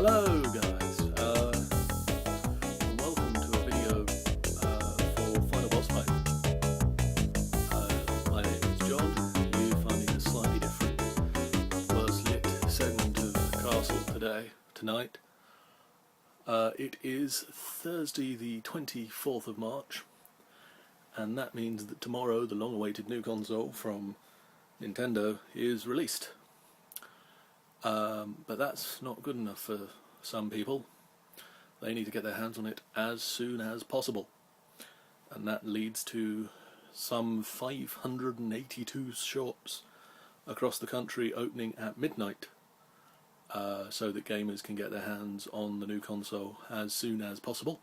Hello guys, and welcome to a video for Final Boss Fight. My name is John. You find me in a slightly different, worse lit segment of Castle tonight. It is Thursday the 24th of March, and that means that tomorrow the long-awaited new console from Nintendo is released. But that's not good enough for some people. They need to get their hands on it as soon as possible. And that leads to some 582 shops across the country opening at midnight, so that gamers can get their hands on the new console as soon as possible.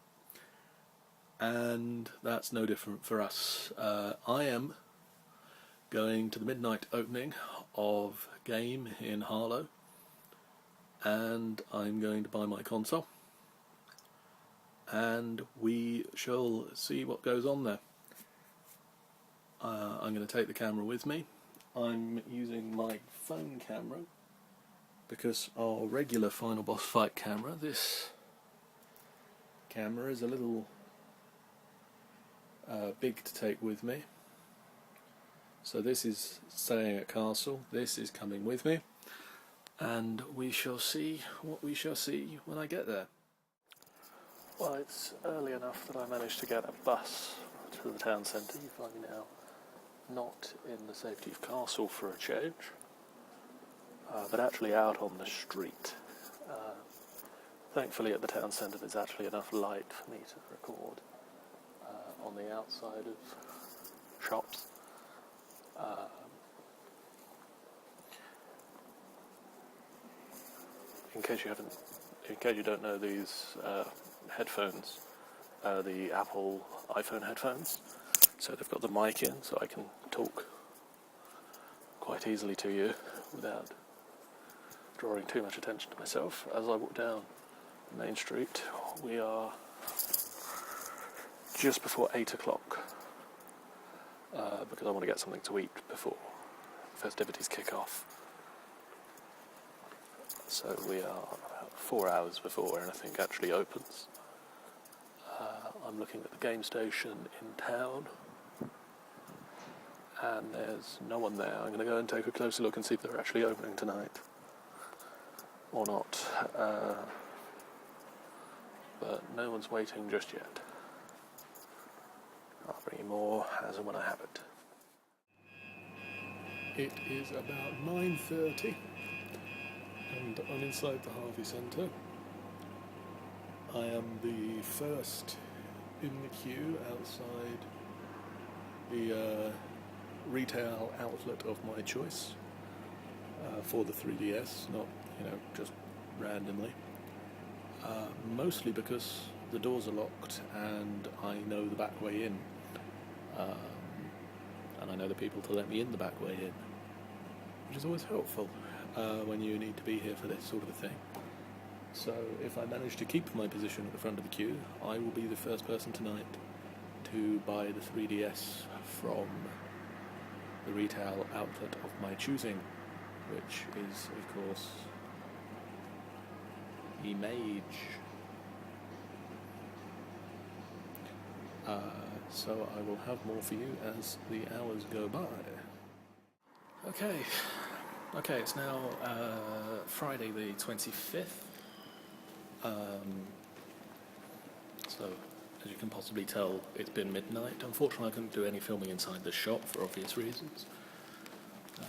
And that's no different for us. I am going to the midnight opening of Game in Harlow, and I'm going to buy my console, and we shall see what goes on there. I'm going to take the camera with me. I'm using my phone camera because our regular Final Boss Fight camera, this camera, is a little big to take with me. So this is staying at Castle, this is coming with me, and we shall see what we shall see when I get there. Well, it's early enough that I managed to get a bus to the town centre. You find me now not in the safety of Castle for a change, but actually out on the street. Thankfully at the town centre there's actually enough light for me to record on the outside of shops. In case you don't know, these headphones are the Apple iPhone headphones. So they've got the mic in, so I can talk quite easily to you without drawing too much attention to myself. As I walk down Main Street, we are just before 8 o'clock, because I want to get something to eat before festivities kick off. So we are 4 hours before anything actually opens. I'm looking at the game station in town, and there's no one there. I'm going to go and take a closer look and see if they're actually opening tonight or not. But no one's waiting just yet. I'll bring you more as and when I have it. It is about 9:30. And I'm inside the Harvey Centre. I am the first in the queue outside the retail outlet of my choice for the 3DS, not, just randomly. Mostly because the doors are locked and I know the back way in. And I know the people to let me in the back way in, which is always helpful when you need to be here for this sort of a thing. So if I manage to keep my position at the front of the queue, I will be the first person tonight to buy the 3DS from the retail outlet of my choosing, which is, of course, Image. So I will have more for you as the hours go by. Okay, it's now Friday the 25th. So, as you can possibly tell, it's been midnight. Unfortunately, I couldn't do any filming inside the shop for obvious reasons.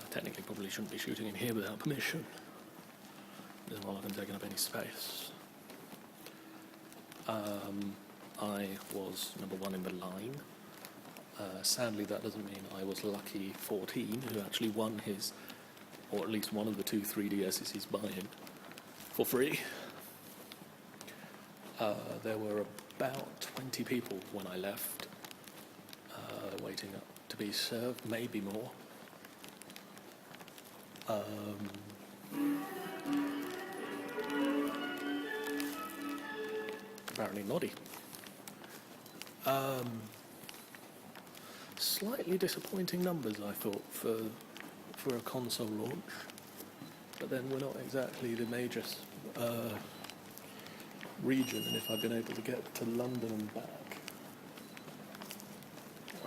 Technically, probably shouldn't be shooting in here without permission. Doesn't look like I'm taking up any space. I was number one in the line. Sadly, that doesn't mean I was lucky 14, who actually won his, or at least one of the two 3DSs he's buying, for free. There were about 20 people when I left, waiting up to be served, maybe more. Apparently noddy. Slightly disappointing numbers, I thought, for a console launch, but then we're not exactly the major region, and if I'd been able to get to London and back,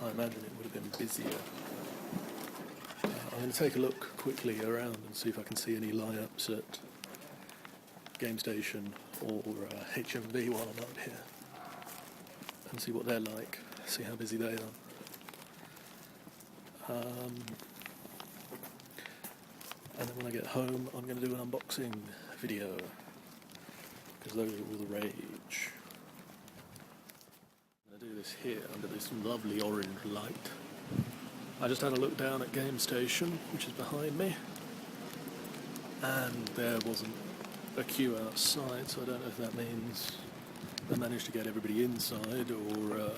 I imagine it would have been busier. I'm going to take a look quickly around and see if I can see any line-ups at Game Station or HMV while I'm out here, and see what they're like, see how busy they are. And then when I get home, I'm going to do an unboxing video, because those are all the rage. I'm going to do this here under this lovely orange light. I just had a look down at Game Station, which is behind me, and there wasn't a queue outside, so I don't know if that means they managed to get everybody inside, or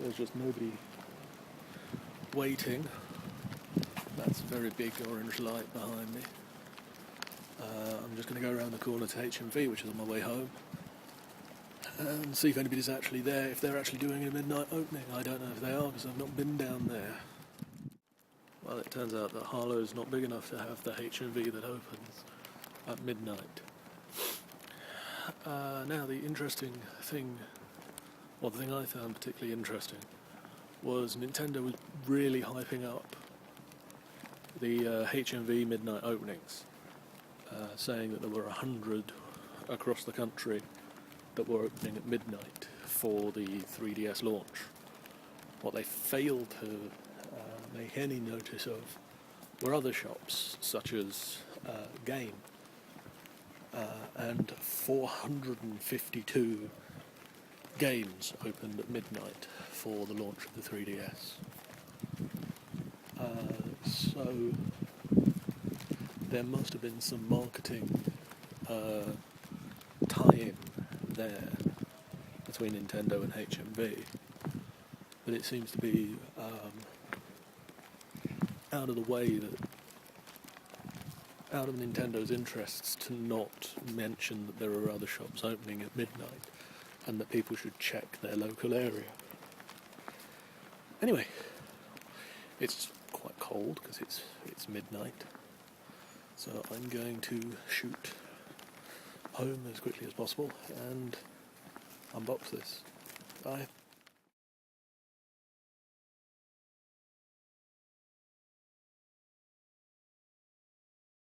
there's just nobody waiting. That's a very big orange light behind me. I'm just going to go around the corner to HMV, which is on my way home, and see if anybody's actually there, if they're actually doing a midnight opening. I don't know if they are, because I've not been down there. Well, it turns out that Harlow's not big enough to have the HMV that opens at midnight. Now, the interesting thing, well, the thing I found particularly interesting, was Nintendo was really hyping up the HMV midnight openings, saying that there were 100 across the country that were opening at midnight for the 3DS launch. What they failed to make any notice of were other shops, such as Game, and 452 games opened at midnight for the launch of the 3DS. So there must have been some marketing tie-in there between Nintendo and HMV, but it seems to be out of the way, that out of Nintendo's interests to not mention that there are other shops opening at midnight and that people should check their local area. Anyway, it's quite cold because it's midnight, so I'm going to shoot home as quickly as possible and unbox this. Bye.